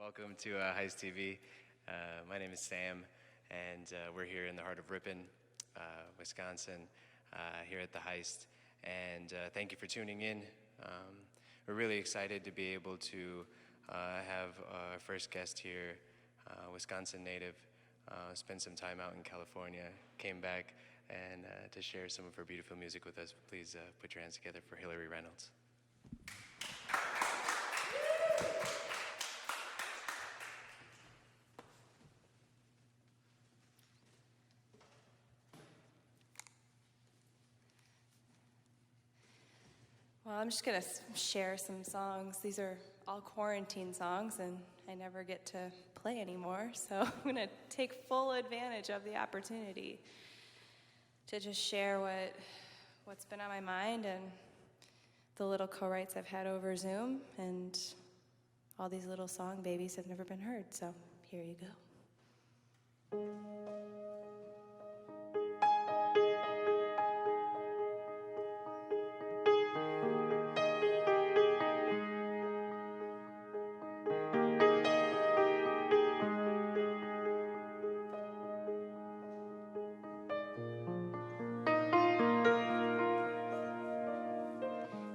Welcome to Heist TV. My name is Sam, and we're here in the heart of Ripon, Wisconsin, here at the Heist. And thank you for tuning in. We're really excited to be able to have our first guest here, Wisconsin native, spent some time out in California, came back, and to share some of her beautiful music with us. Please put your hands together for Hillary Reynolds. Well, I'm just going to share some songs. These are all quarantine songs, and I never get to play anymore, so I'm going to take full advantage of the opportunity to just share what's been on my mind and the little co-writes I've had over Zoom, and all these little song babies have never been heard, so here you go.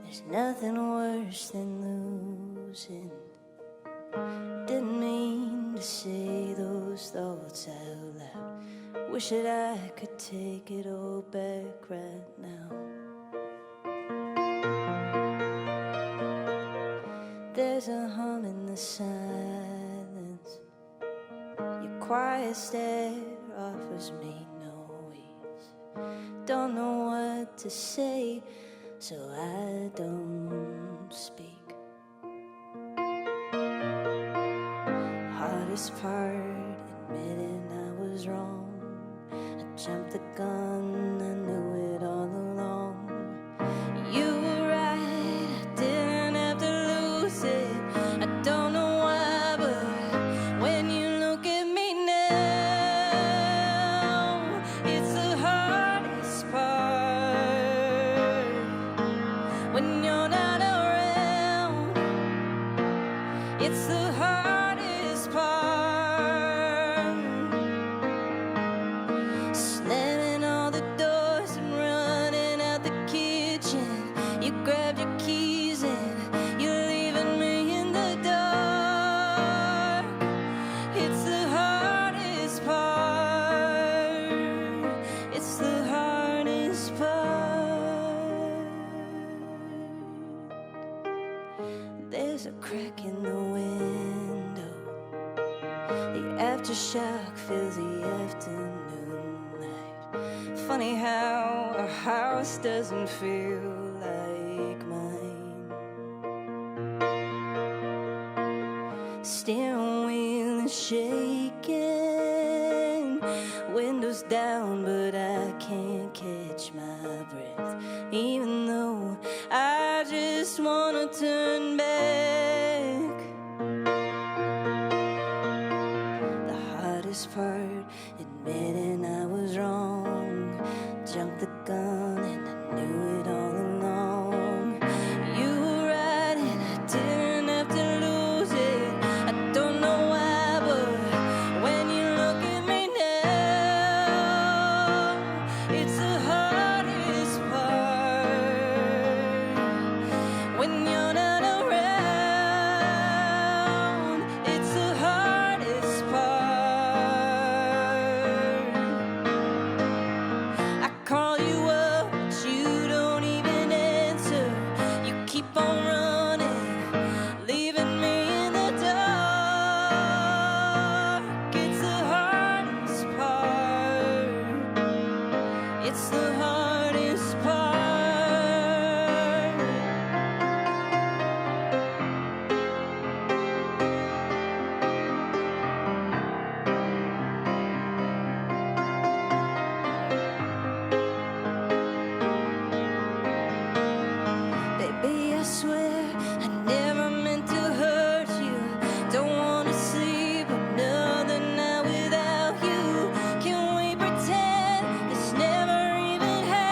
There's nothing worse than losing. Didn't mean to say those thoughts out loud. Wish that I could take it all back right now. There's a hum in the silence. Your quiet stare offers me no ease. Don't know what to say, so I don't speak. Hardest part, admitting I was wrong. I jumped the gun, I knew it all along. You were right, I didn't have to lose it. I don't know why, but when you look at me now, it's the hardest part. When you're not around, it's the hardest part. Slamming all the doors and running out the kitchen. You grabbed your keys and you're leaving me in the dark. It's the hardest part. It's the hardest part. There's a crack in the window. The aftershock fills the afternoon light. Funny how a house doesn't feel like mine. Steering wheel is shaking, windows down, but I can't catch my breath. Even though I just wanna turn back. The hardest part, admitting I was wrong. Jumped the gun and I knew it all along. You were right and I didn't have to lose it. I don't know why, but when you look at me now, it's the hardest part. When you're not around, it's the hardest part. I call you up, but you don't even answer. You keep on running, leaving me in the dark. It's the hardest part. It's the hardest part. Baby, I swear I never meant to hurt you. Don't wanna sleep another night without you. Can we pretend this never even happened?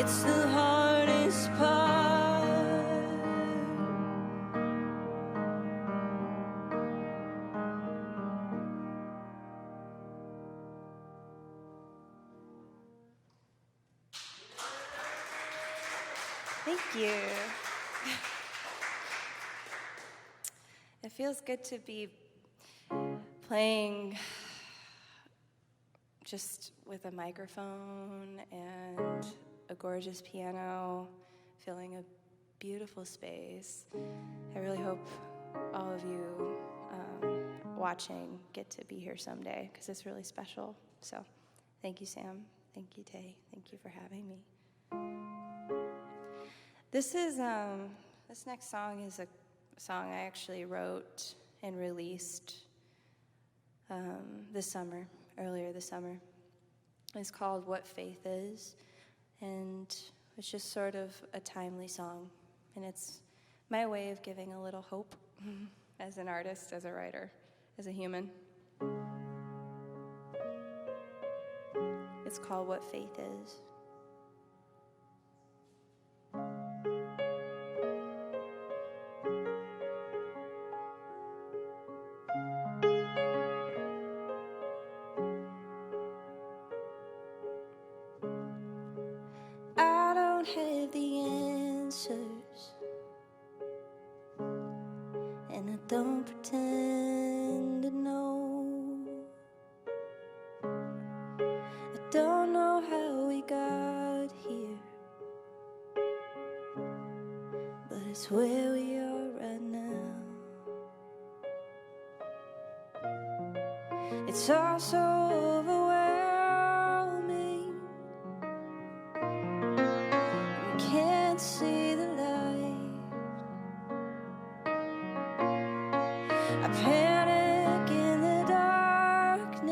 It's the hardest part. Thank you. It feels good to be playing just with a microphone and a gorgeous piano, filling a beautiful space. I really hope all of you watching get to be here someday, because it's really special. So thank you, Sam. Thank you, Tay. Thank you for having me. This next song is a song I actually wrote and released earlier this summer. It's called What Faith Is, and it's just sort of a timely song, and it's my way of giving a little hope as an artist, as a writer, as a human. It's called What Faith Is. I don't have the answers, and I don't pretend to know. I don't know how we got here, but it's where we are right now. It's all so overwhelming. We can't see the light. I panic in the darkness,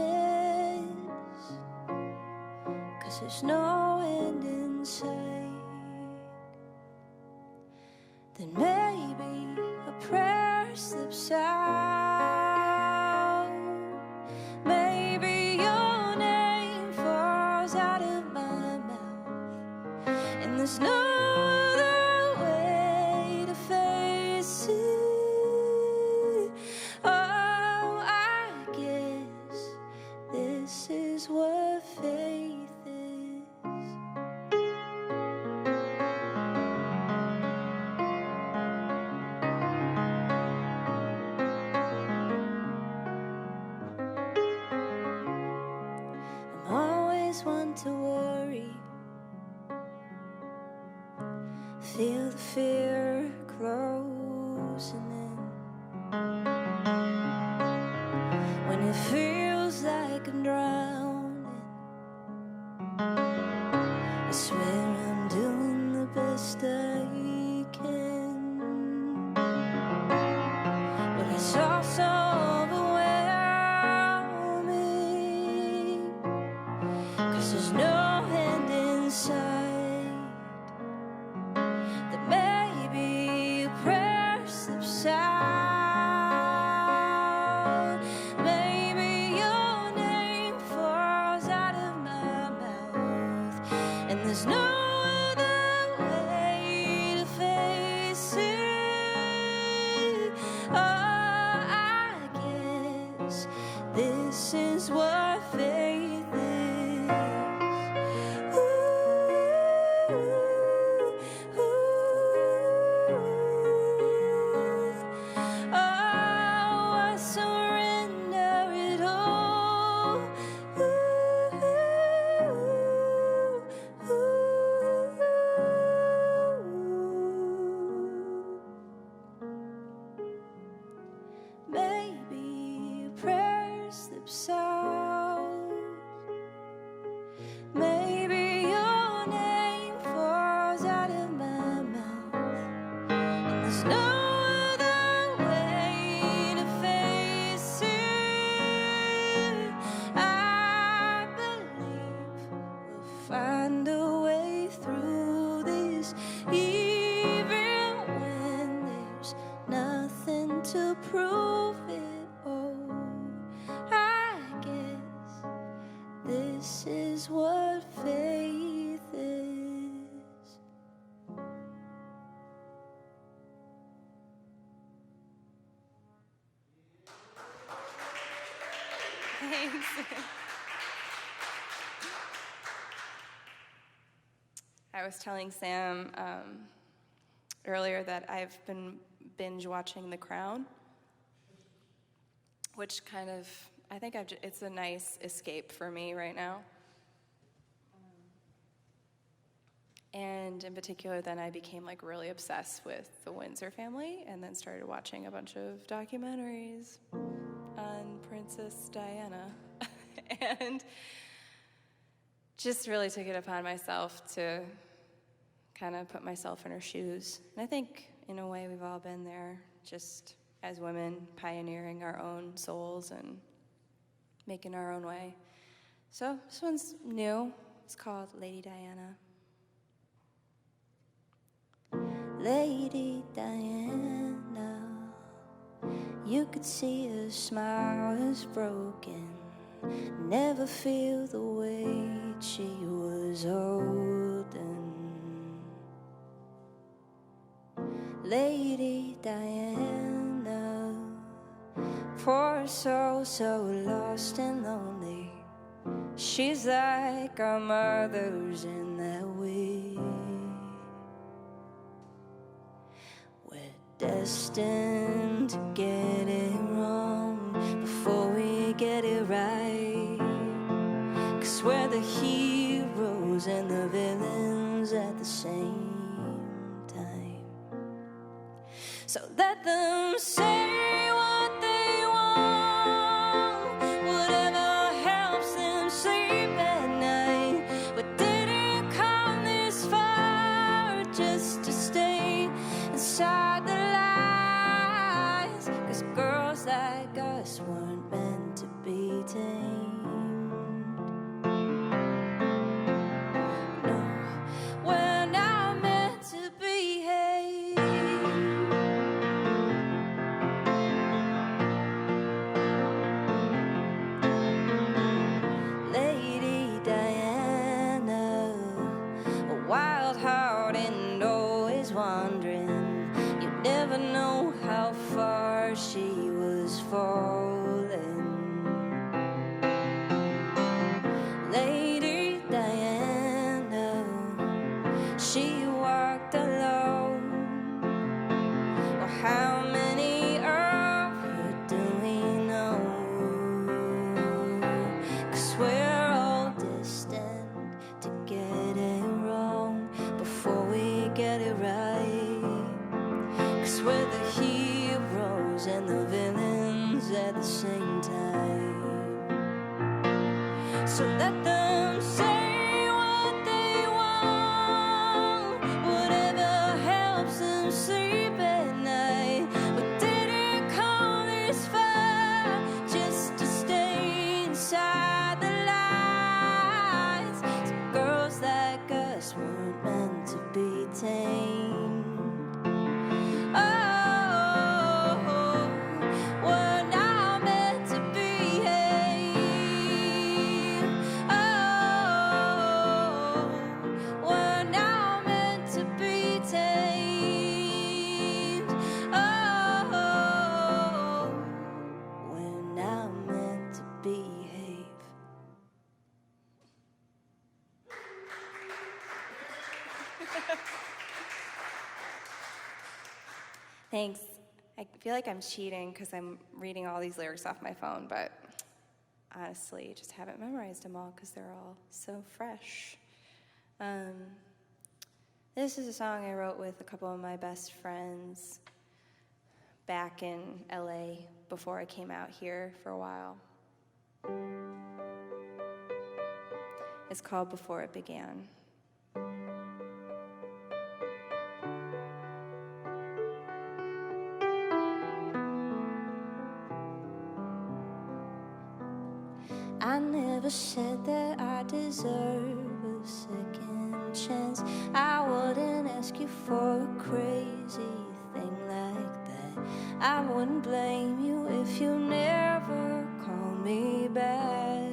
'cause there's no end in sight. Then maybe a prayer slips out. Maybe your name falls out of my mouth, and there's no other way to face it. Oh, I guess this is what faith is. I'm always one to worry, feel the fear closing in. When it feels like I'm drowning, I swear I'm doing the best I can. But it's also overwhelming, 'cause there's no end in sight. That maybe a prayer slips out. Maybe your name falls out of my mouth, and there's no other way to face it. Oh, I guess this is what faith is. Ooh, ooh, oh, I surrender it all. Ooh, maybe a prayer slips out. Maybe your name falls out of my mouth, and there's no other way to face it. I believe we'll find a way through this, even when there's nothing to prove it. Oh, I guess this is what faith is. Thanks. I was telling Sam earlier that I've been binge watching The Crown, which kind of, I think it's a nice escape for me right now. And in particular, then I became like really obsessed with the Windsor family and then started watching a bunch of documentaries on Princess Diana. And just really took it upon myself to kind of put myself in her shoes. And I think in a way we've all been there, just as women pioneering our own souls and making our own way. So this one's new. It's called Lady Diana. Lady Diana, you could see her smile was broken. Never feel the weight she was holding. Lady Diana, for a soul so lost and lonely. She's like our mothers in that way. Destined to get it wrong before we get it right. 'Cause we're the heroes and the villains at the same time. So let them say what they want, whatever helps them sleep at night. But didn't come this far just to stay inside the lies. 'Cause girls like us weren't meant to be tamed. No, we're not meant to behave. Lady Diana, a wild heart and always wandering. You never know how far she was falling. Lady Diana, she walked alone. Well, how many of her do we know? 'Cause we're all destined to get it wrong before we get it right. 'Cause we're the heroes and the villains at the same time. So let them say what they want, whatever helps them sleep at night. But didn't come this far just to stay inside the lies. So girls like us weren't meant to be tamed. Thanks. I feel like I'm cheating because I'm reading all these lyrics off my phone, but honestly, just haven't memorized them all because they're all so fresh. This is a song I wrote with a couple of my best friends back in LA before I came out here for a while. It's called Before It Began. I never said that I deserve a second chance. I wouldn't ask you for a crazy thing like that. I wouldn't blame you if you never called me back.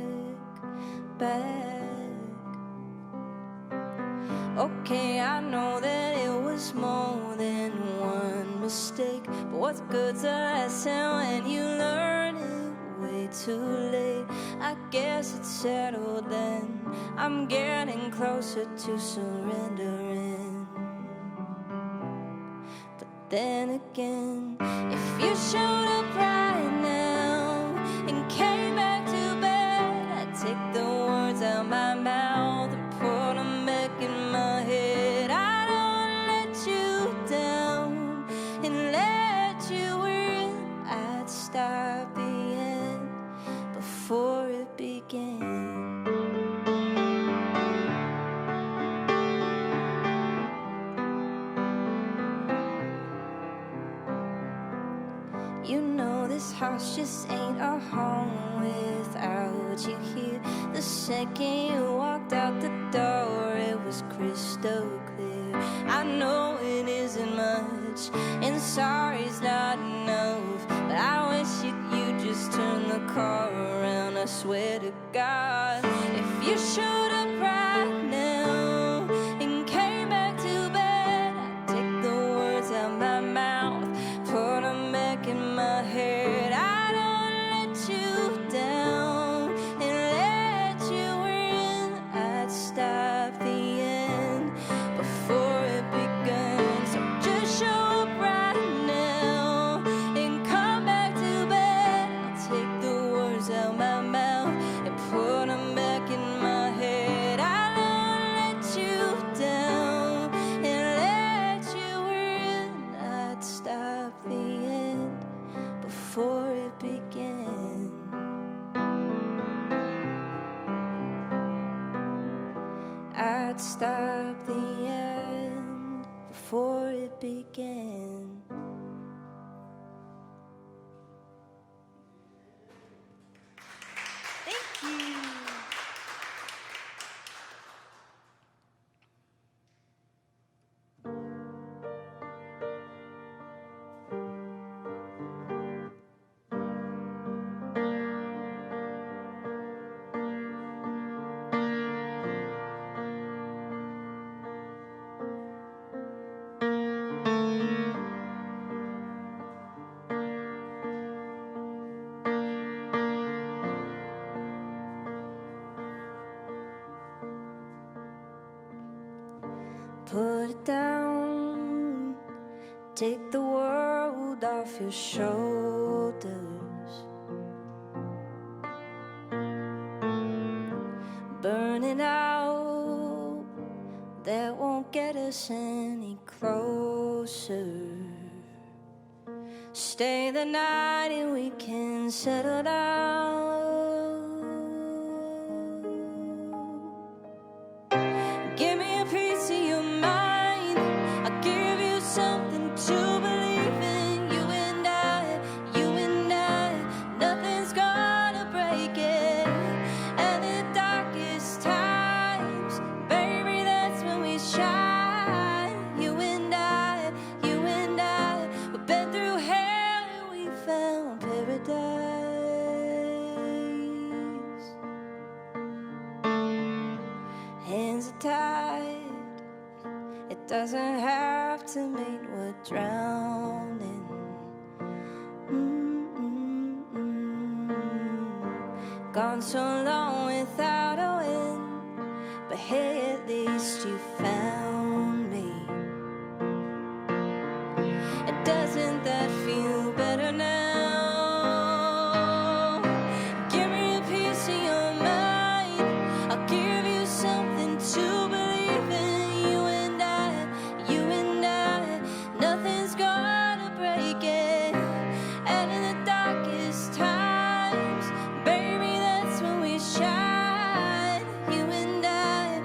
Okay, I know that it was more than one mistake, but what's good's a lesson when you learn it way too late? I guess it's settled then. I'm getting closer to surrendering. But then again, if you showed up right now and came back to bed, I'd take the words out my mouth and put them back in my head. I don't let you down and let you in. I'd stop the end before it began. You know this house just ain't a home without you here. The second you walked out the door, it was crystal clear. I know it isn't much, and sorry's not enough, but I wish you'd just turn the car around. I swear to God, if you showed up right now and came back to bed, I'd take the words out my mouth, put them back in my head. I don't let you down and let you in. I'd stop the end before it began. So just show up right now and come back to bed. I'll take the words out my mouth and put them back in my head. I don't let you down and let you in. I'd stop the end before it began. I'd stop the end before it began. Thank you. Put it down, take the world off your shoulders. Burn it out, that won't get us any closer. Stay the night and we can settle down. Give me a piece of your mind, I'll give you something to believe in. You and I, nothing's gonna break it. And in the darkest times, baby, that's when we shine. You and I, we've been through hell and we found paradise. Hands are tied, it doesn't have to mean we're drowning. Gone so long without a win, but hey, at least you found me. And doesn't that feel better now? Give me a piece of your mind, I'll give you something to believe in. You and I, nothing's gonna break it. And in the darkest times, baby, that's when we shine. You and I,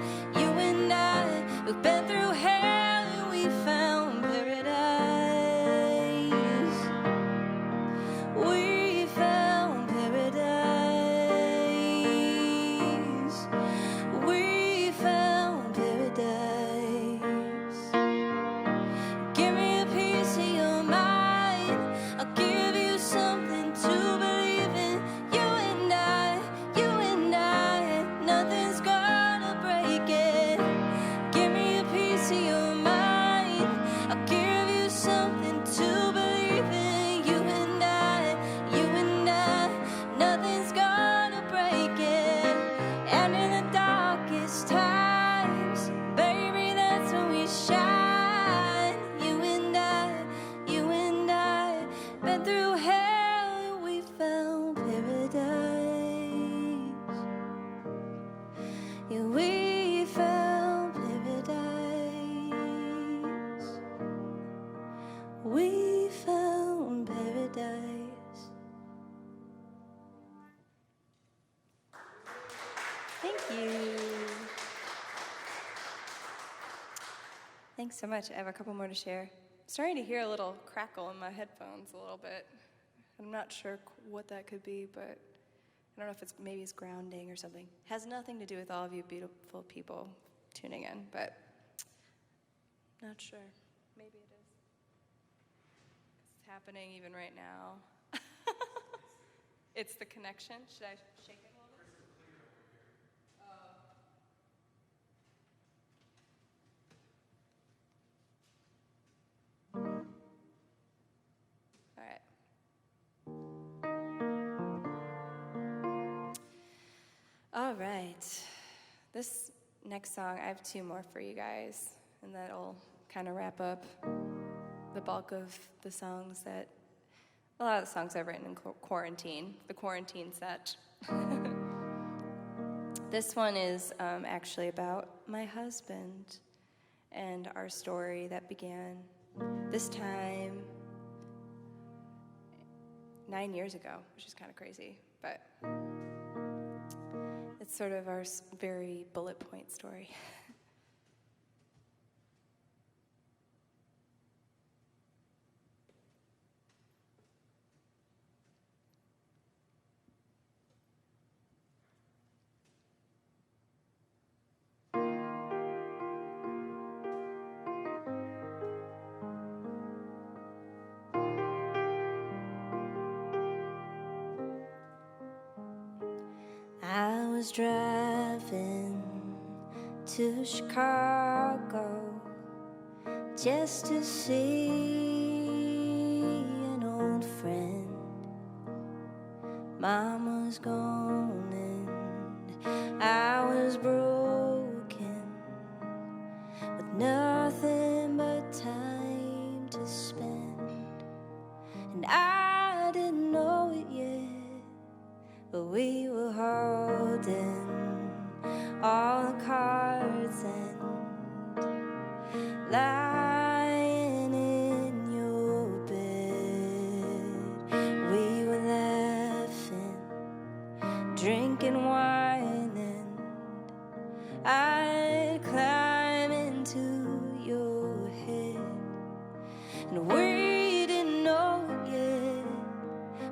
Thank you. Thanks so much. I have a couple more to share. I'm starting to hear a little crackle in my headphones a little bit. I'm not sure what that could be, but I don't know if maybe it's grounding or something. Has nothing to do with all of you beautiful people tuning in, but not sure. Maybe it is. It's happening even right now. It's the connection. Should I shake it a little bit? All right. All right. This next song, I have two more for you guys, and that'll kind of wrap up the bulk of the songs that, a lot of the songs I've written in quarantine, the quarantine set. This one is actually about my husband and our story that began this time 9 years ago, which is kind of crazy, but it's sort of our very bullet point story. I was driving to Chicago just to see an old friend. Mom was gone and I was broken with nothing but time to spend. And I didn't know it yet, but we were holding all the cards and lying in your bed. We were laughing, drinking wine, and I'd climb into your head. And we didn't know it yet,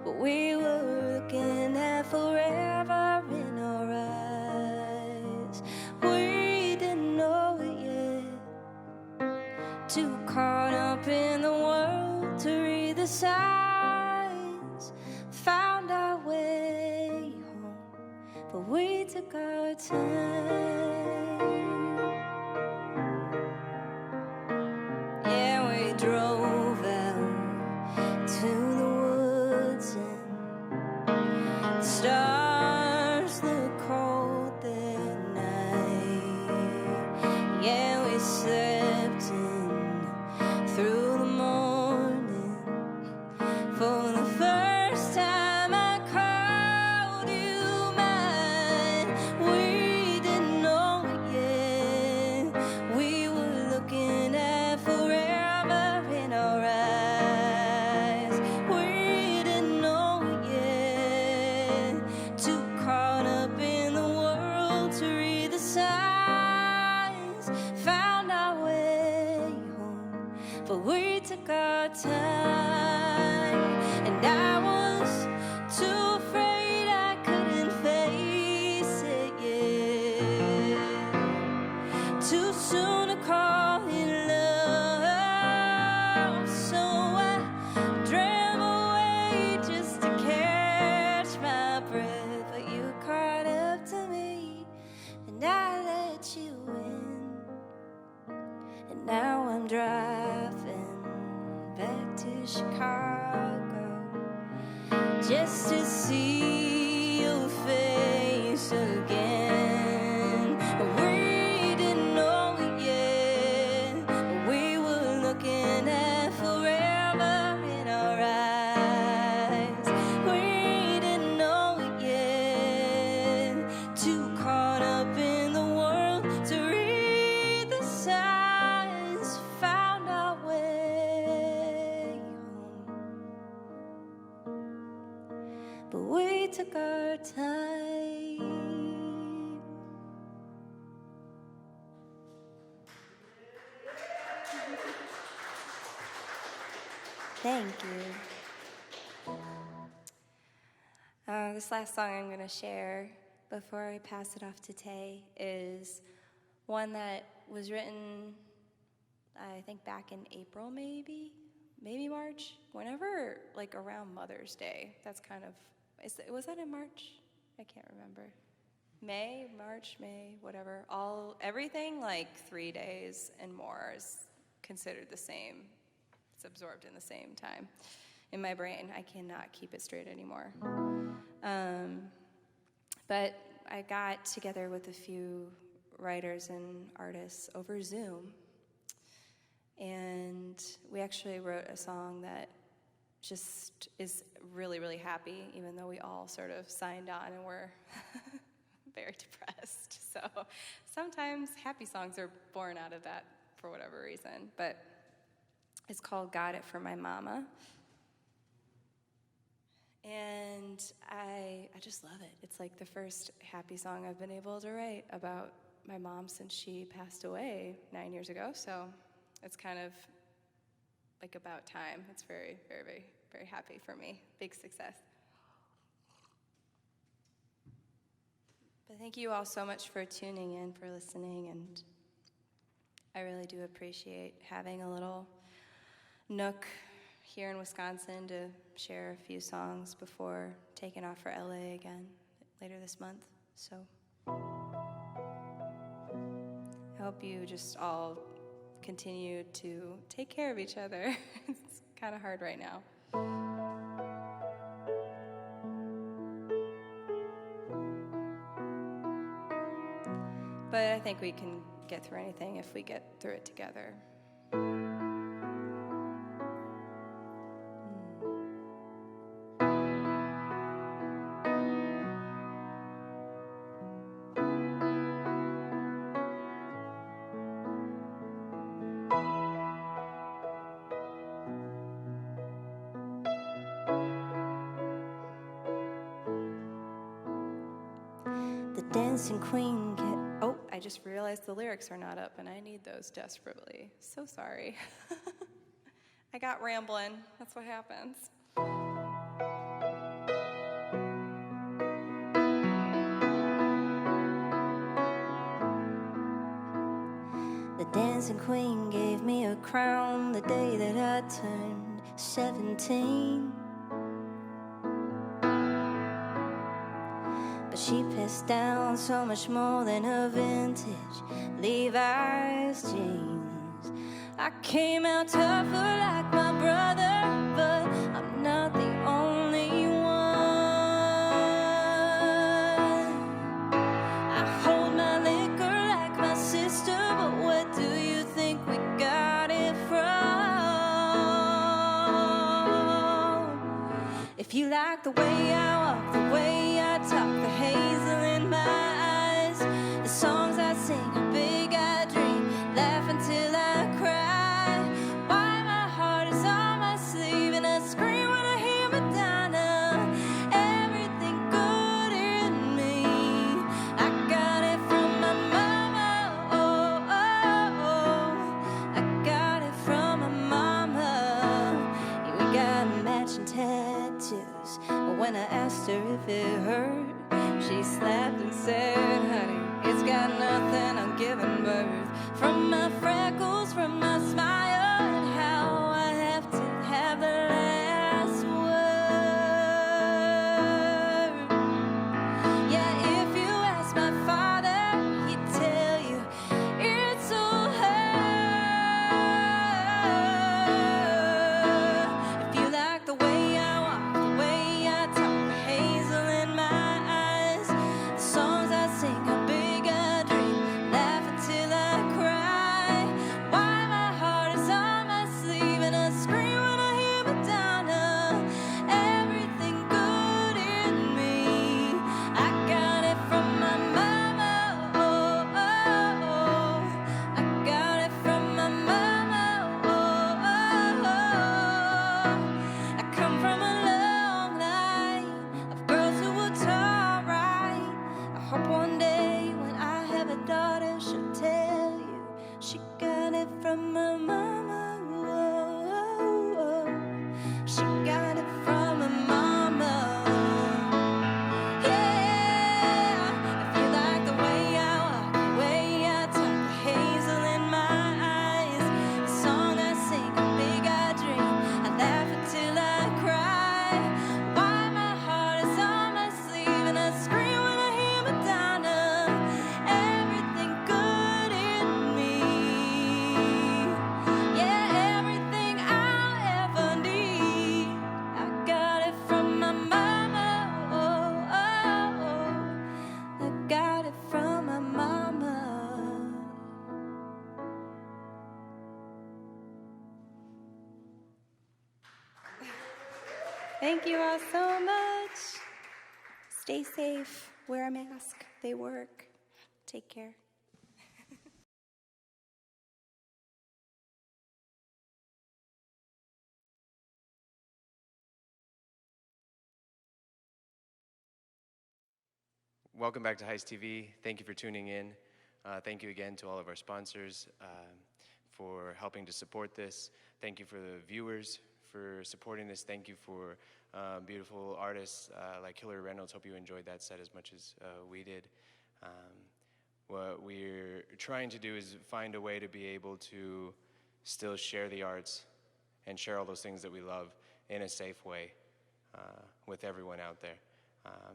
but we were looking at forever in our eyes. We didn't know it yet, too caught up in the world to read the signs. Found our way home, but we took our time. Yeah, we drove out to the woods and stars look cold that night. Yeah, we slept in through the morning. For the first time I called you mine. We didn't know it yet, we were looking at forever in our eyes. We didn't know it yet, too caught up in the world to read the signs. Found our way home, but we took our time. And I was too afraid I couldn't face it yet. Too soon to call it love, so I drove away just to catch my breath. But you caught up to me, and I let you in. And now I'm driving back to Chicago just to see your face again. We didn't know it yet, we were looking at forever in our eyes. We didn't know it yet, too caught up in the world to read the signs. Found our way home, but we took our time. Thank you. This last song I'm going to share before I pass it off to Tay is one that was written, I think, back in April, maybe March, whenever, like around Mother's Day. That's kind of, was that in March? I can't remember. March, May, whatever. Everything like 3 days and more is considered the same. It's absorbed in the same time. In my brain, I cannot keep it straight anymore. But I got together with a few writers and artists over Zoom, and we actually wrote a song that just is really, really happy, even though we all sort of signed on and were very depressed. So sometimes happy songs are born out of that for whatever reason, but it's called Got It For My Mama. And I just love it. It's like the first happy song I've been able to write about my mom since she passed away 9 years ago. So it's kind of like about time. It's very, very, very, very happy for me. Big success. But thank you all so much for tuning in, for listening, and I really do appreciate having a little nook here in Wisconsin to share a few songs before taking off for LA again later this month. So I hope you just all continue to take care of each other. It's kind of hard right now. But I think we can get through anything if we get through it together. The dancing queen oh, I just realized the lyrics are not up, and I need those desperately. So sorry. I got rambling. That's what happens. The dancing queen gave me a crown the day that I turned 17. But she passed down so much more than her vintage Levi's jeans. I came out tougher like my brother, but I'm not the only one. I hold my liquor like my sister, but where do you think we got it from? If you like the way I walk, the way I talk, the hazel in my eyes, the songs I sing are big, I dream, laugh until I cry. Why my heart is on my sleeve and I scream when I hear Madonna. Everything good in me, I got it from my mama. Oh, oh, oh, I got it from my mama. Yeah, we got matching tattoos. But when I asked her if it hurt, she slapped and said, honey, it's got nothing on giving birth. From my freckles, from my smile, and how I have to have the last word. Yeah, if you ask my father, he'd tell you it's all her. If you like the way I walk, the way I talk, the hazel in my eyes, the songs I sing are big, I dream, laugh until I cry. Why my heart is Thank you all so much. Stay safe. Wear a mask. They work. Take care. Welcome back to Heist TV. Thank you for tuning in. Thank you again to all of our sponsors for helping to support this. Thank you for the viewers for supporting this. Thank you for beautiful artists like Hillary Reynolds. Hope you enjoyed that set as much as we did. What we're trying to do is find a way to be able to still share the arts and share all those things that we love in a safe way with everyone out there.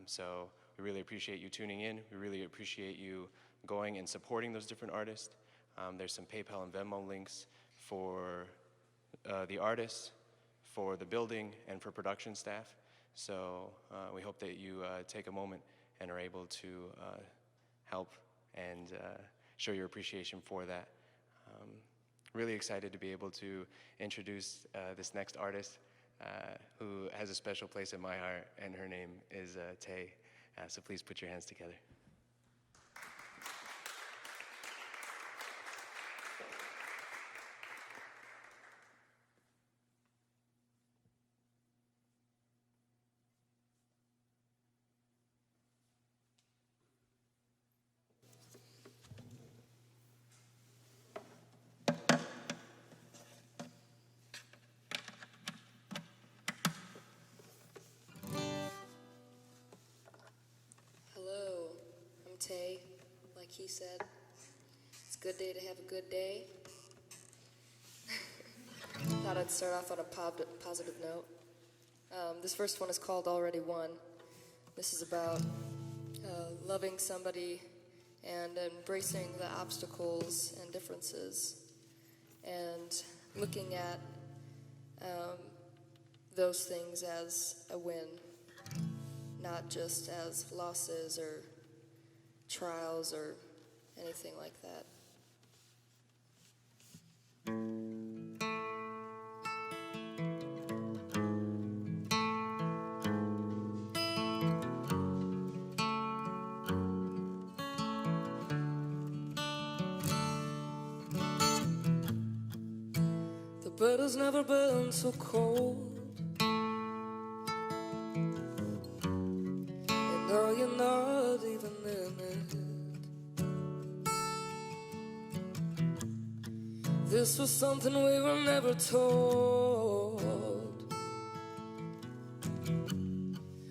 So we really appreciate you tuning in. We really appreciate you going and supporting those different artists. There's some PayPal and Venmo links for the artists, for the building, and for production staff. So we hope that you take a moment and are able to help and show your appreciation for that. Really excited to be able to introduce this next artist who has a special place in my heart, and her name is Tay. So please put your hands together. Tay, like he said, it's a good day to have a good day. Thought I'd start off on a positive note. This first one is called Already Won. This is about loving somebody and embracing the obstacles and differences and looking at those things as a win, not just as losses or trials or anything like that. The bed has never been so cold, and now you're not even in it. This was something we were never told,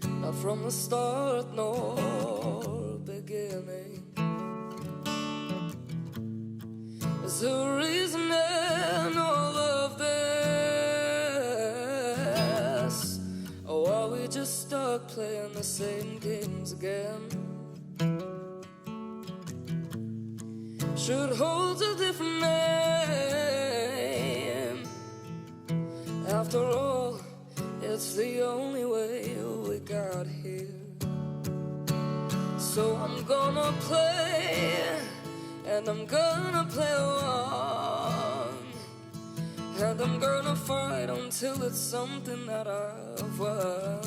not from the start nor beginning. Is there a reason in all of this? Or are we just stuck playing the same games again? Should hold a different name. After all, it's the only way we got here. So I'm gonna play, and I'm gonna play along, and I'm gonna fight until it's something that I've won.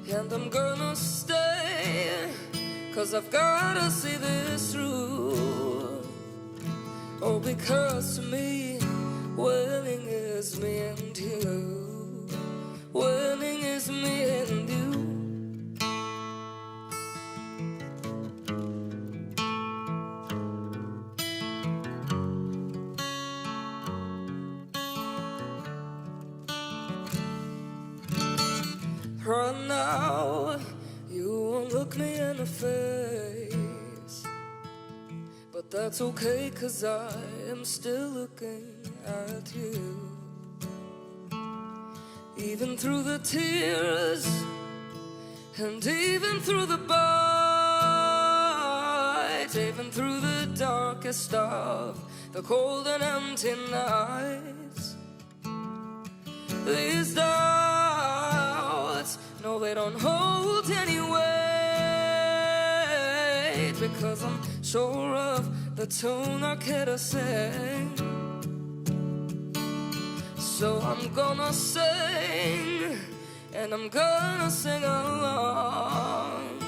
And I'm gonna stay, 'cause I've gotta see this through. Oh, because to me, winning is me and you. Winning is me and you. Right now, you won't look me in the face, but that's okay, 'cause I am still looking at you. Even through the tears, and even through the bite, even through the darkest of the cold and empty nights, these doubts, no, they don't hold any weight, because I'm sure of the tone I care to sing. So I'm gonna sing, and I'm gonna sing along,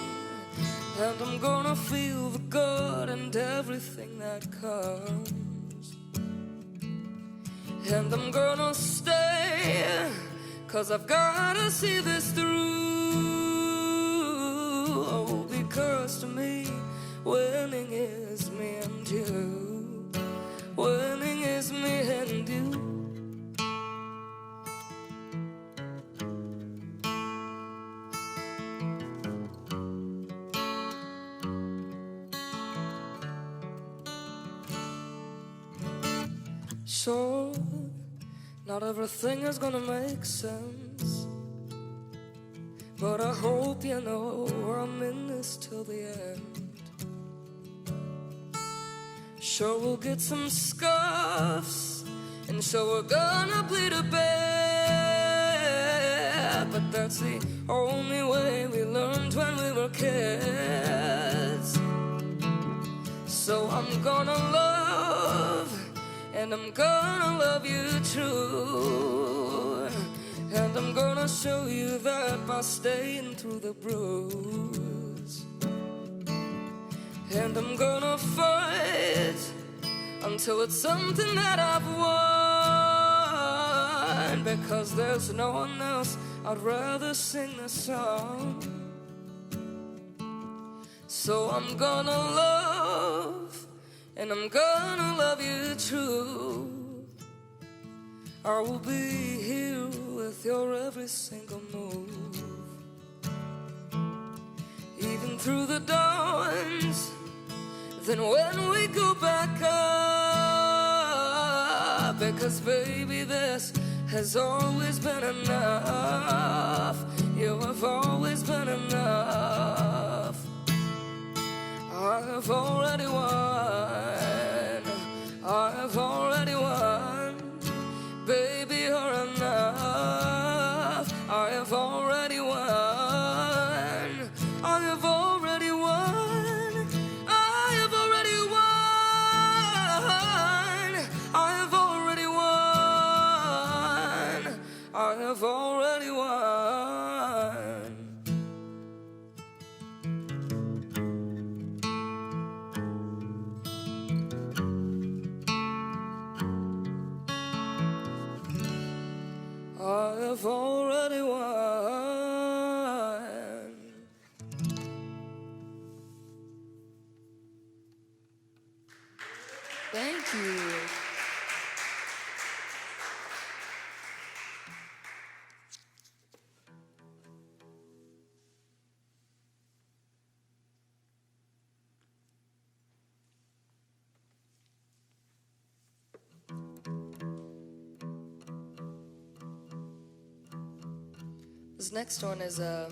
and I'm gonna feel the good and everything that comes. And I'm gonna stay, 'cause I've gotta see this through. Oh, because to me, winning is me and you. Winning is me and you. Sure, not everything is gonna make sense, but I hope you know I'm in this till the end. Sure, we'll get some scuffs, and sure we're gonna bleed a bit, but that's the only way we learned when we were kids. So I'm gonna love, and I'm gonna love you true, and I'm gonna show you that by staying through the bruise. And I'm gonna fight until it's something that I've won, because there's no one else I'd rather sing this song. So I'm gonna love, and I'm gonna love you true. I will be here with your every single move, even through the dawns. Then when we go back up, because baby, this has always been enough. You have always been enough. I have already won. I have already won. Baby, you're enough. I have already won. I have already won. I have already won. I have already won. I have already won. I have already won. Thank you. This next one is a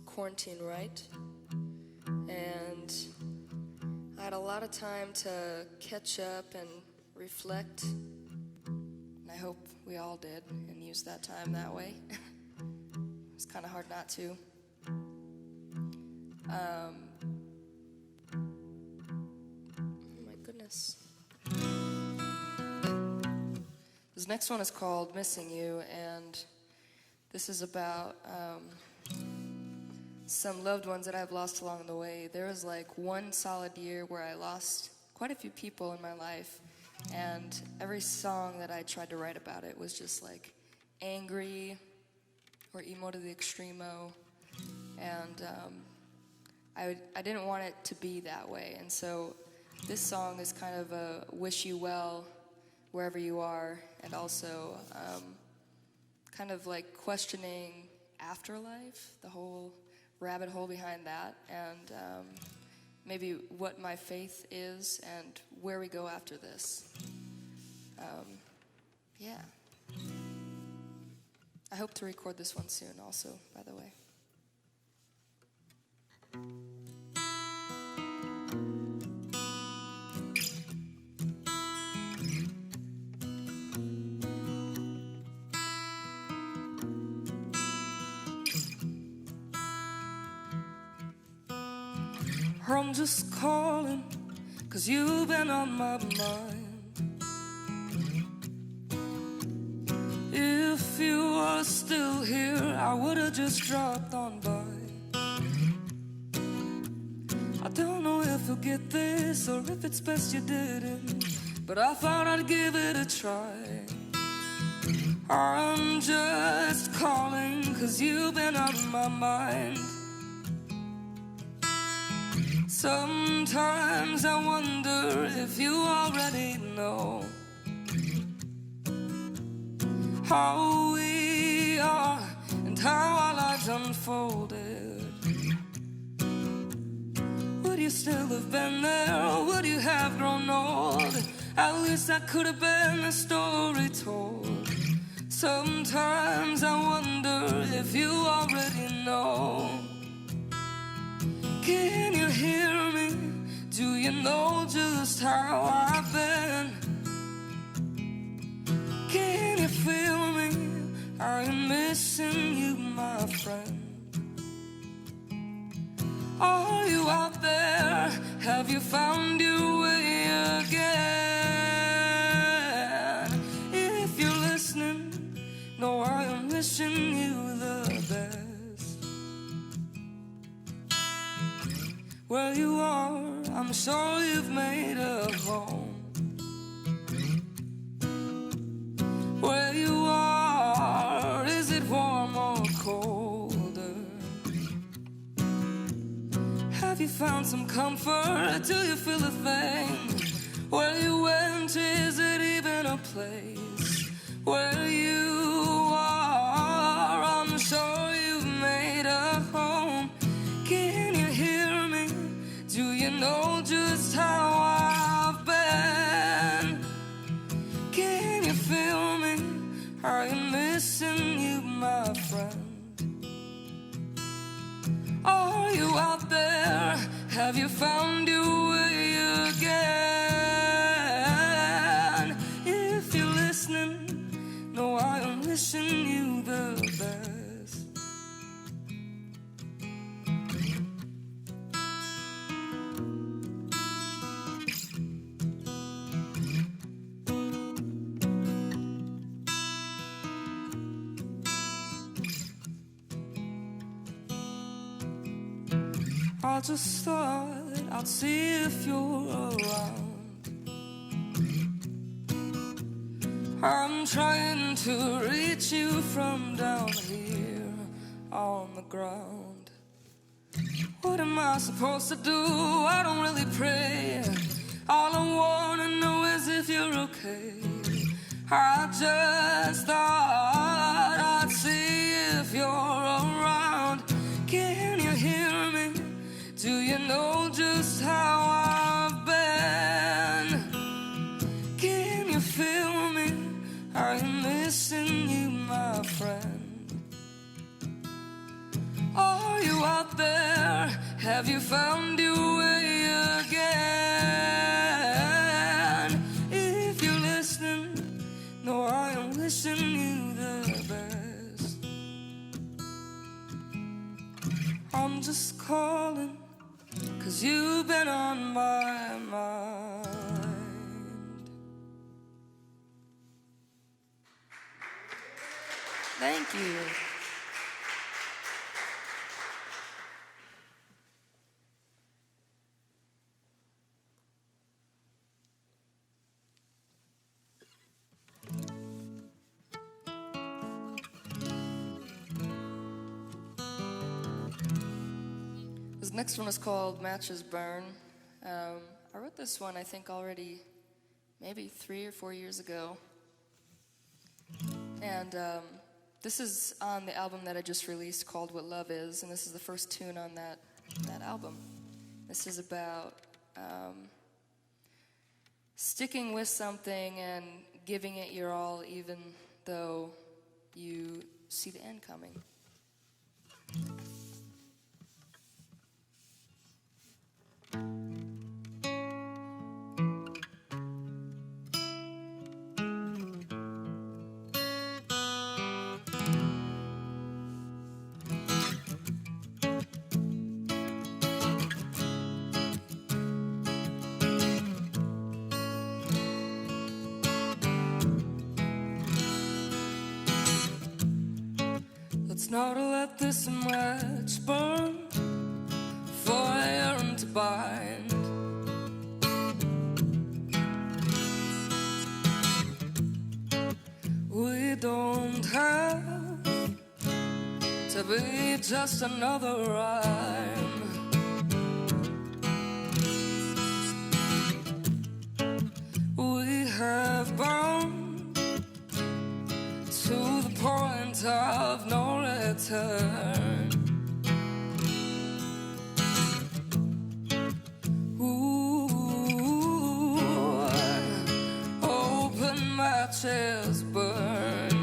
quarantine right, and I had a lot of time to catch up and reflect, and I hope we all did and used that time that way. It's kind of hard not to. Oh my goodness. This next one is called Missing You, and this is about some loved ones that I've lost along the way. There was like one solid year where I lost quite a few people in my life, and every song that I tried to write about it was just like angry or emo to the extremo, and I didn't want it to be that way. And so this song is kind of a wish you well wherever you are, and also kind of like questioning afterlife, the whole rabbit hole behind that, and maybe what my faith is and where we go after this. Yeah. I hope to record this one soon also, by the way. I'm just calling 'cause you've been on my mind. if you were still here, I would've just dropped on by. I don't know if you'll get this or if it's best you didn't, but I thought I'd give it a try. I'm just calling 'cause you've been on my mind. Sometimes I wonder if you already know how we are and how our lives unfolded. Would you still have been there, or would you have grown old? At least that could have been a story told. Sometimes I wonder if you already know. Can you hear me? Do you know just how I've been? Can you feel me? I am missing you, my friend. Are you out there? Have you found your way again? If you're listening, know I am wishing you the best. Where you are, I'm sure you've made a home. Where you are, is it warm or colder? Have you found some comfort? Do you feel a thing? Where you went, is it even a place? Where you are, I'm sure you've made a home. Can you hear me? Do you know just how I've been? Can you feel me? I am missing you, my friend. Are you out there? Have you found your way again? If you're listening, know I am wishing you the best. I just thought I'd see if you're around. I'm trying to reach you from down here on the ground. What am I supposed to do? I don't really pray. All I wanna know is if you're okay. I just thought I'd see if you're around. Can you hear me? Do you know just how I've been? Can you feel me? I'm missing you, my friend. Are you out there? Have you found your way again? If you're listening, know I am wishing you the best. I'm just calling 'cause you've been on my mind. Thank you. This next one is called Matches Burn. I wrote this one, I think, already maybe 3 or 4 years ago. And this is on the album that I just released called What Love Is, and this is the first tune on that album. This is about sticking with something and giving it your all even though you see the end coming. Let's not let this match burn fire and bind. We don't have to be just another rhyme. We have bound to the point of no return. Ooh, open matches burn.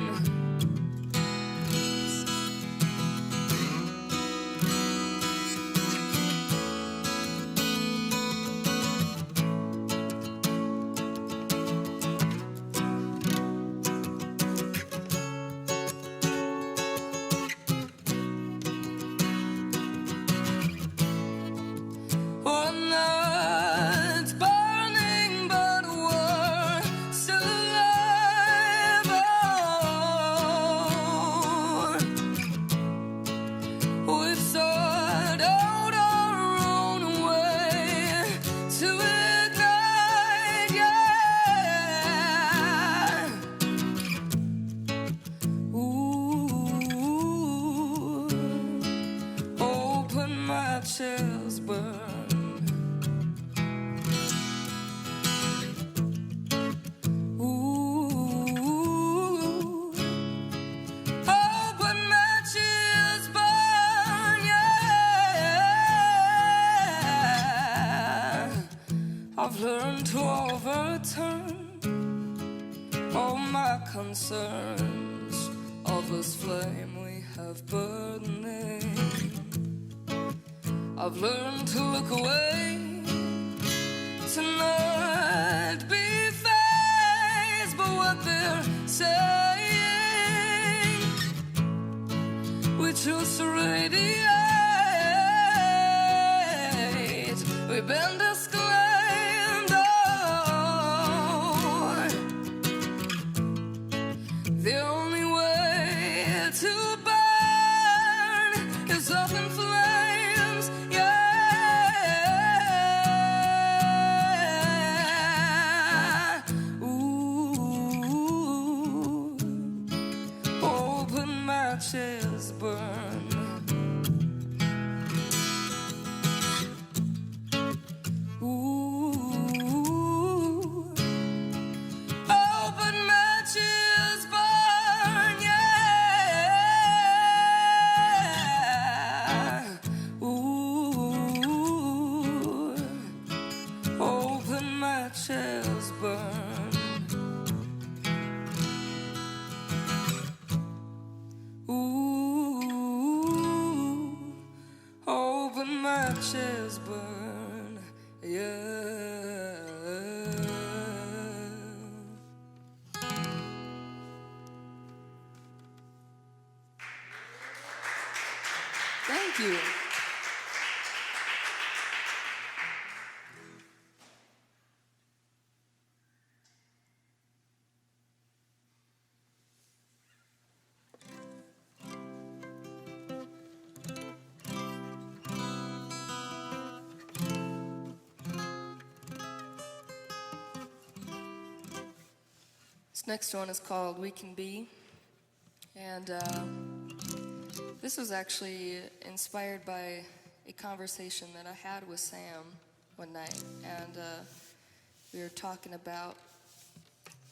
One night's burning, but we're still alive. Oh, we've sought out our own way to ignite, yeah. Ooh, open matches burn. Ooh, open matches burn, yeah. I've learned to overturn all my concerns of this flame we have burning. I've learned to look away, to not be fazed by what they're saying. We choose to radiate. We've been disclaimed. Oh, the only way to burn is up in flames, yeah. Ooh, open matches burn. Ooh, open matches burn, yeah. Ooh, open matches burn. Ooh, open matches burn, yeah. Thank you. This next one is called We Can Be, and this was actually inspired by a conversation that I had with Sam one night, and we were talking about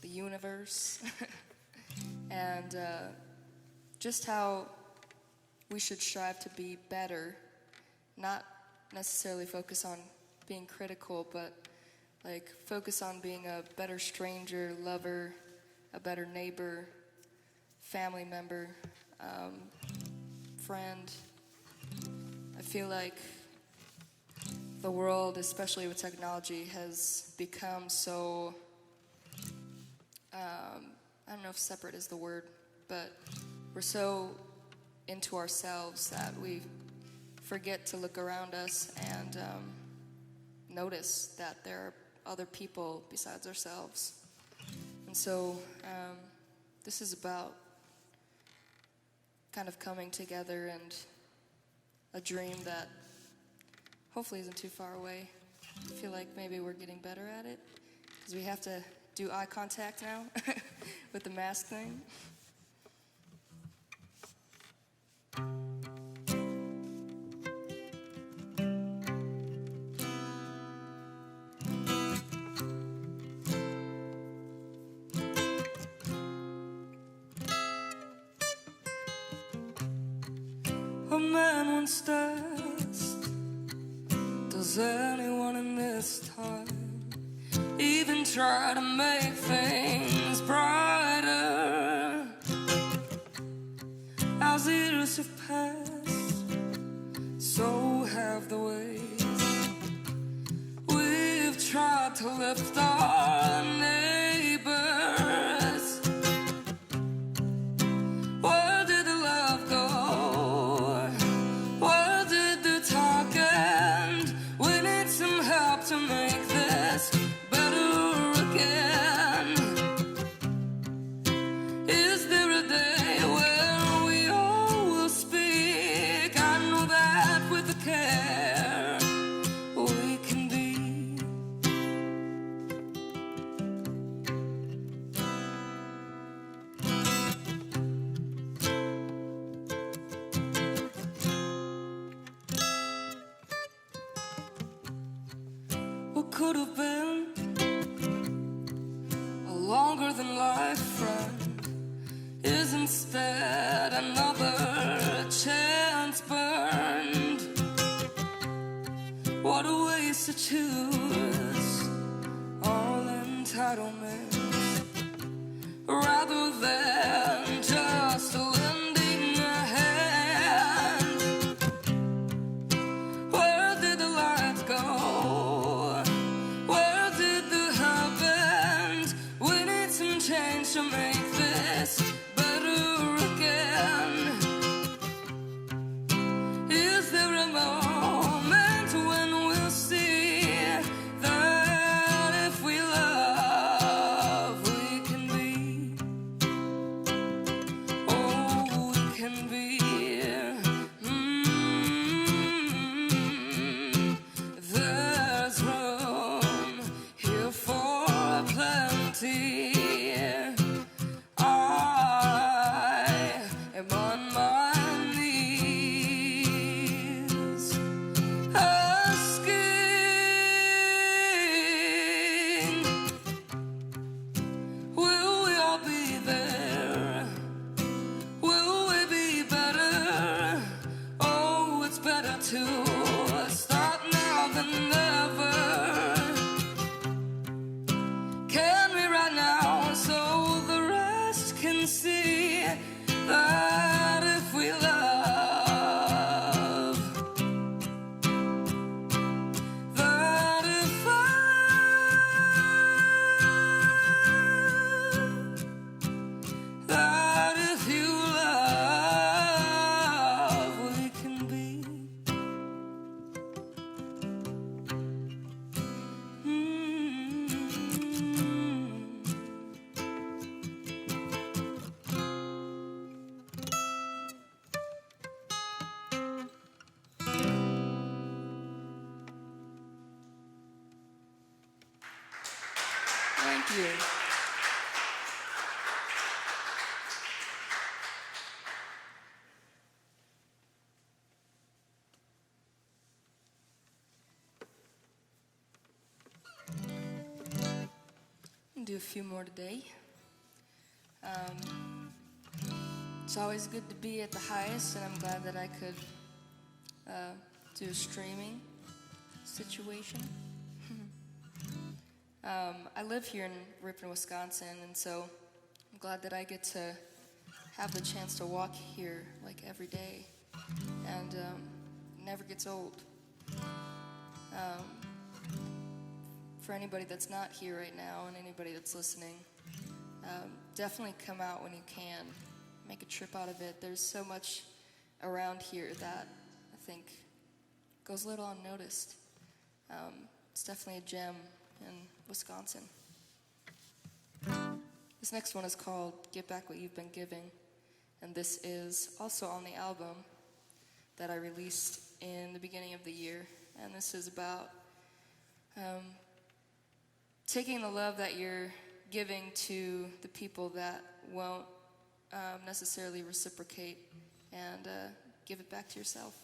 the universe and just how we should strive to be better, not necessarily focus on being critical, but like focus on being a better stranger, lover, a better neighbor, family member, friend. I feel like the world, especially with technology, has become so, I don't know if separate is the word, but we're so into ourselves that we forget to look around us and notice that there are other people besides ourselves. And so this is about kind of coming together and a dream that hopefully isn't too far away. I feel like maybe we're getting better at it because we have to do eye contact now with the mask thing. A man once asked, does anyone in this time even try to make things brighter? As the years have passed, so have the ways we've tried to lift our neighbors. Where did the love go? Where did the talk end? We need some help to make this better again. Is there a day where we all will speak? I know that with the care we can be. What could have been a longer than life friend is instead another chance burned. What a waste to choose all entitlements rather than just lending a hand. Where did the lights go? Where did the help end? We need some change to make this better again. Is there a moment when we'll see that if we love, we can be? Oh, we can be. There's room here for plenty. I am on my knees asking, will we all be there? Will we be better? Oh, it's better to start now than never. Can we right now so the rest can see that if we love, that if that if you love, we can be. Thank you. I'll do a few more today. It's always good to be at the Heist, and I'm glad that I could do a streaming situation. I live here in Ripon, Wisconsin, and so I'm glad that I get to have the chance to walk here like every day, and it never gets old. For anybody that's not here right now and anybody that's listening, definitely come out when you can. Make a trip out of it. There's so much around here that I think goes a little unnoticed. It's definitely a gem in Wisconsin. This next one is called Get Back What You've Been Giving, and this is also on the album that I released in the beginning of the year. And this is about taking the love that you're giving to the people that won't necessarily reciprocate and give it back to yourself.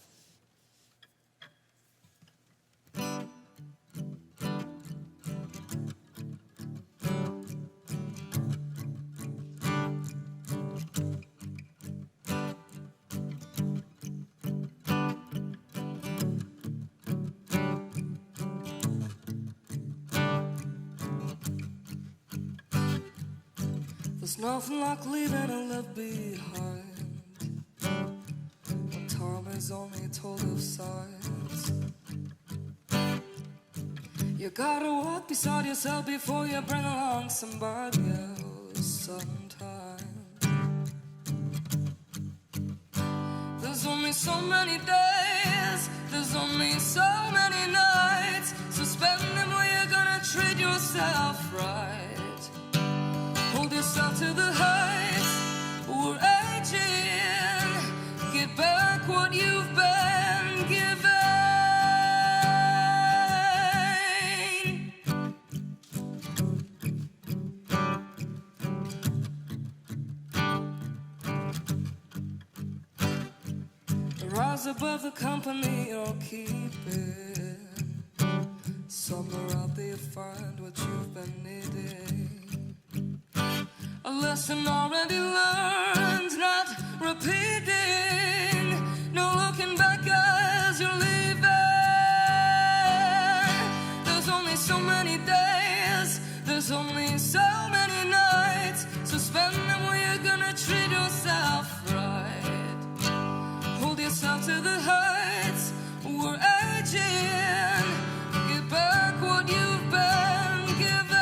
There's nothing like leaving a love behind when time is only told of sides. You gotta walk beside yourself before you bring along somebody else sometime. There's only so many days, there's only so many nights, so spend them where you're gonna treat yourself right. Hold yourself to the heights, we're aging. Get back what you've been given. Rise above the company you're keeping. Somewhere out there find what you've been needing. A lesson already learned, not repeating. No looking back as you're leaving. There's only so many days, there's only so many nights, so spend them where you're gonna treat yourself right. Hold yourself to the heights, we're aging. Get back what you've been given.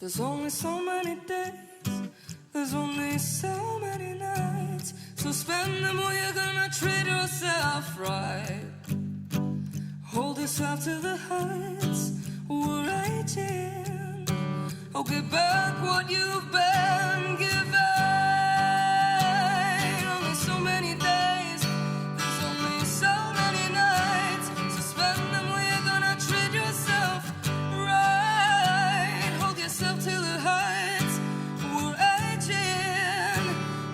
There's only so many days, there's only so many nights, so spend them where you're gonna treat yourself right. Hold yourself to the heights, we're aging. Oh, get back what you've been given. Only so many days, there's only so many nights, so spend them where you're gonna treat yourself right. Hold yourself to the heights, we're aging.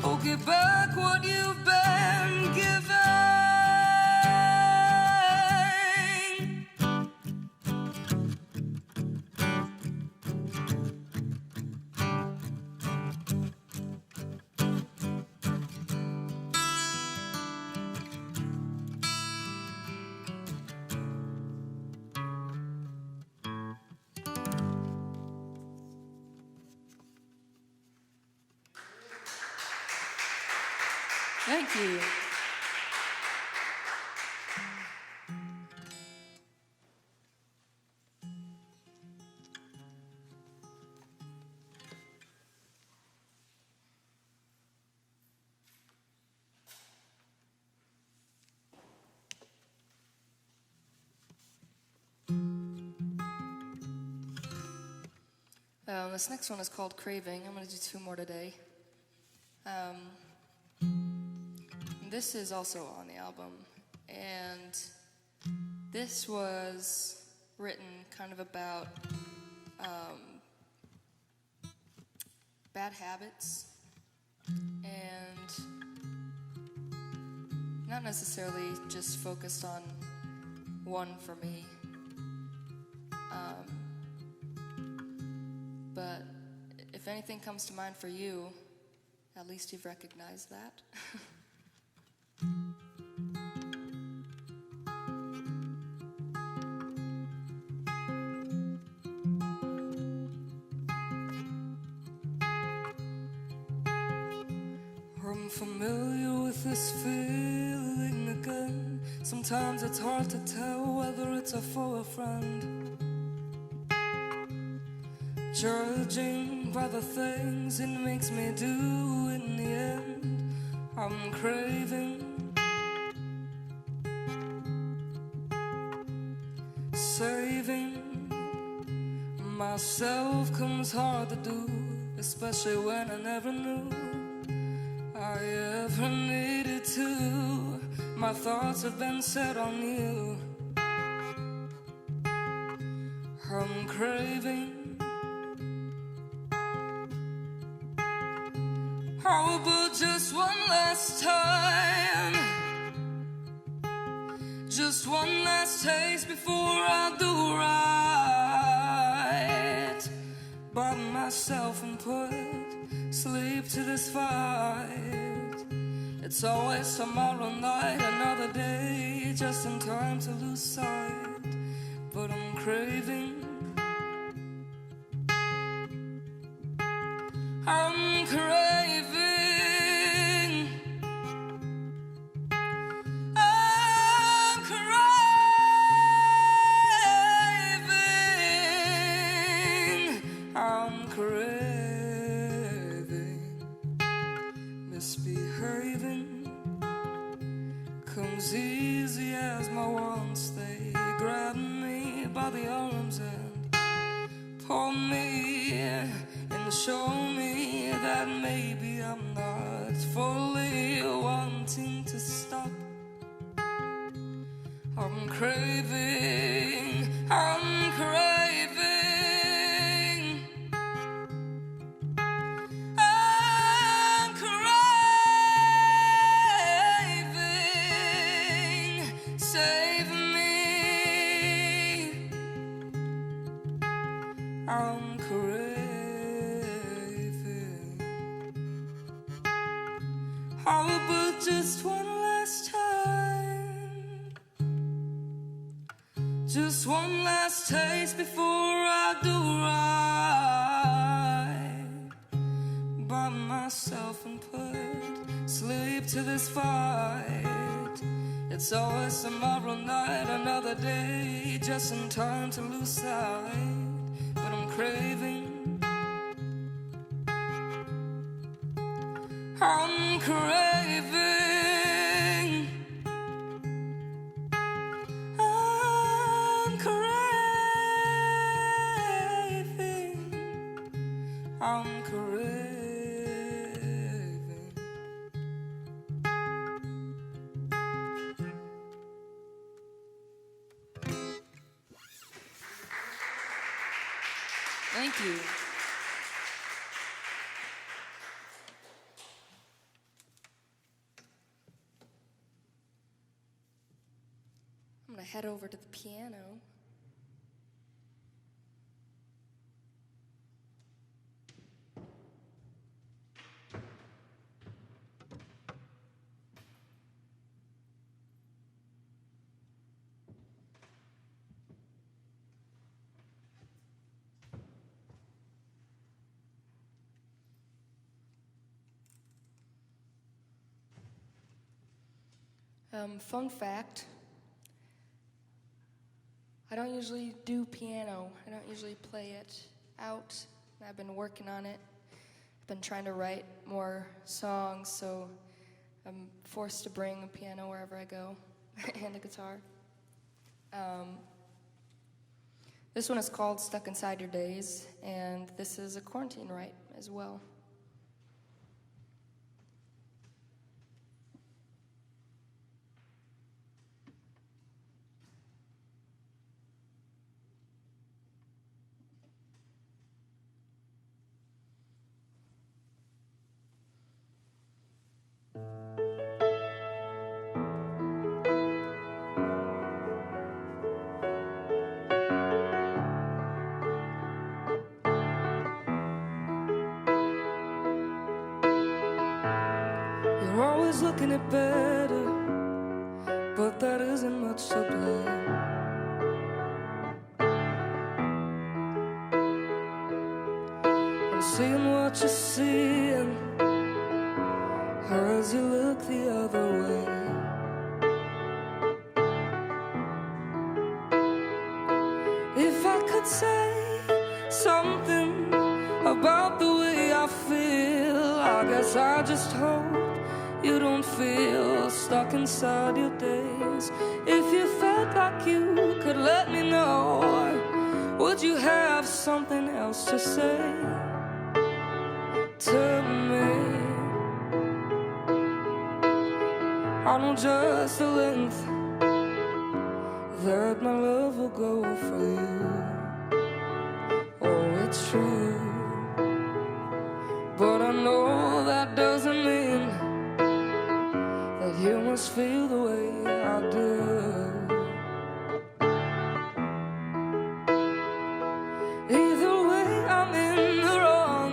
Oh, get back what you've been given. Thank you. This next one is called Craving. I'm going to do two more today. This is also on the album, and this was written kind of about bad habits, and not necessarily just focused on one for me, but if anything comes to mind for you, at least you've recognized that. I'm familiar with this feeling again. Sometimes it's hard to tell whether it's a foe or friend. Judging by the things it makes me do in the end, I'm craving. Saving myself comes hard to do, especially when I never knew I ever needed to. My thoughts have been set on you. I'm craving. How about just one last time? Just one last taste before I do right by myself and put sleep to this fight. It's always tomorrow night, another day, just in time to lose sight. But I'm craving. I'm craving. I'm craving. I'm craving. Misbehaving comes easy as my wants. They grab me by the arms and pull me and show me that maybe I'm not fully wanting to stop. I'm craving, I'm craving, I'm craving. Save me. I'm craving. How about just one last time? Just one last taste before I do right by myself and put sleep to this fight. It's always tomorrow night, another day, just in time to lose sight. But I'm craving. I'm craving. I'm craving. I'm craving. Thank you. I'm gonna head over to the piano. Fun fact, I don't usually do piano. I don't usually play it out. I've been working on it. I've been trying to write more songs, so I'm forced to bring a piano wherever I go and a guitar. This one is called Stuck Inside Your Days, and this is a quarantine write as well. You're always looking at better, but that isn't much to blame. I'm seeing what you're seeing, or as you look the other way. If I could say something about the way I feel, I guess I just hope you don't feel stuck inside your days. If you felt like you could let me know, would you have something else to say to me? I know just the length that my love will go for you. Oh, it's true, but I know that doesn't mean that you must feel the way I do. Either way, I'm in the wrong.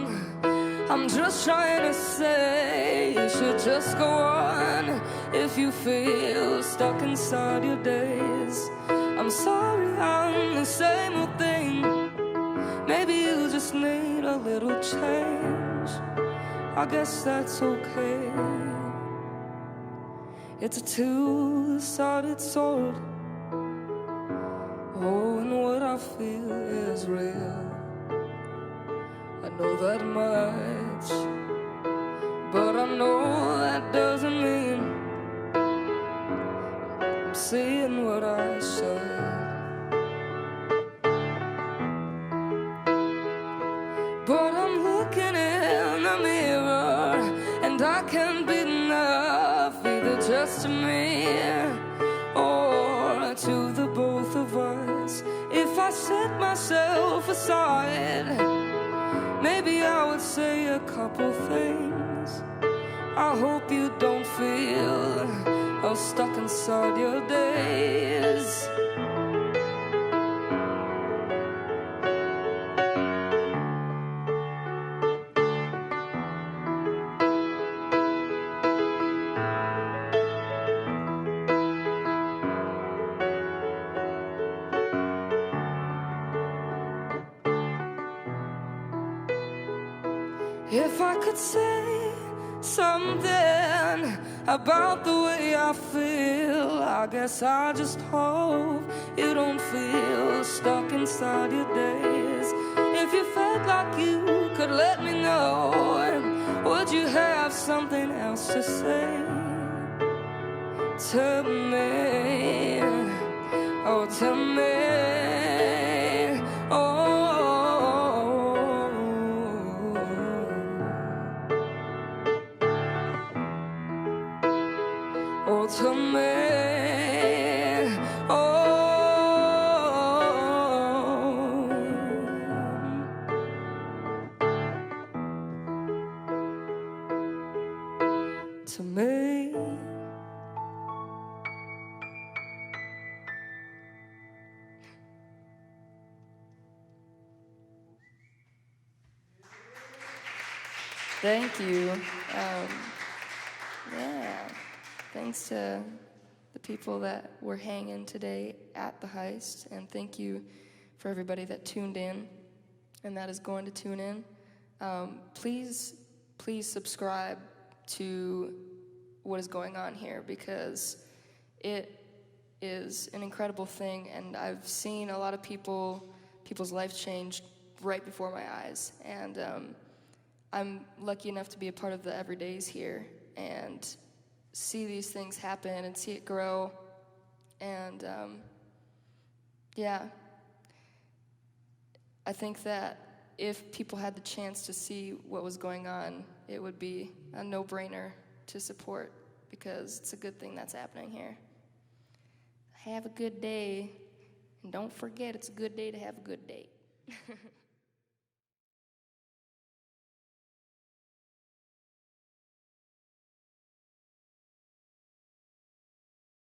I'm just trying to say you should just go on. If you feel stuck inside your days, I'm sorry, I'm the same old thing. Maybe you just need a little change. I guess that's okay. It's a two-sided sword. Oh, and what I feel is real. I know that much, but I know that doesn't mean I'm seeing what I said. But I'm looking in the mirror, and I can't be enough, either just to me or to the both of us. If I set myself aside, maybe I would say a couple things. I hope you don't feel all stuck inside your days. If I could say something about the way I feel, I guess I just hope you don't feel stuck inside your days. If you felt like you could let me know, would you have something else to say to me? Oh, to me. Oh. Oh, to me, oh, to me. Thank you. Yeah. Thanks to the people that were hanging today at the Heist, and thank you for everybody that tuned in and that is going to tune in. Please subscribe to what is going on here, because it is an incredible thing, and I've seen a lot of people's lives change right before my eyes, and I'm lucky enough to be a part of the everydays here and see these things happen and see it grow. And yeah, I think that if people had the chance to see what was going on, it would be a no-brainer to support, because it's a good thing that's happening here. Have a good day, and don't forget, it's a good day to have a good date.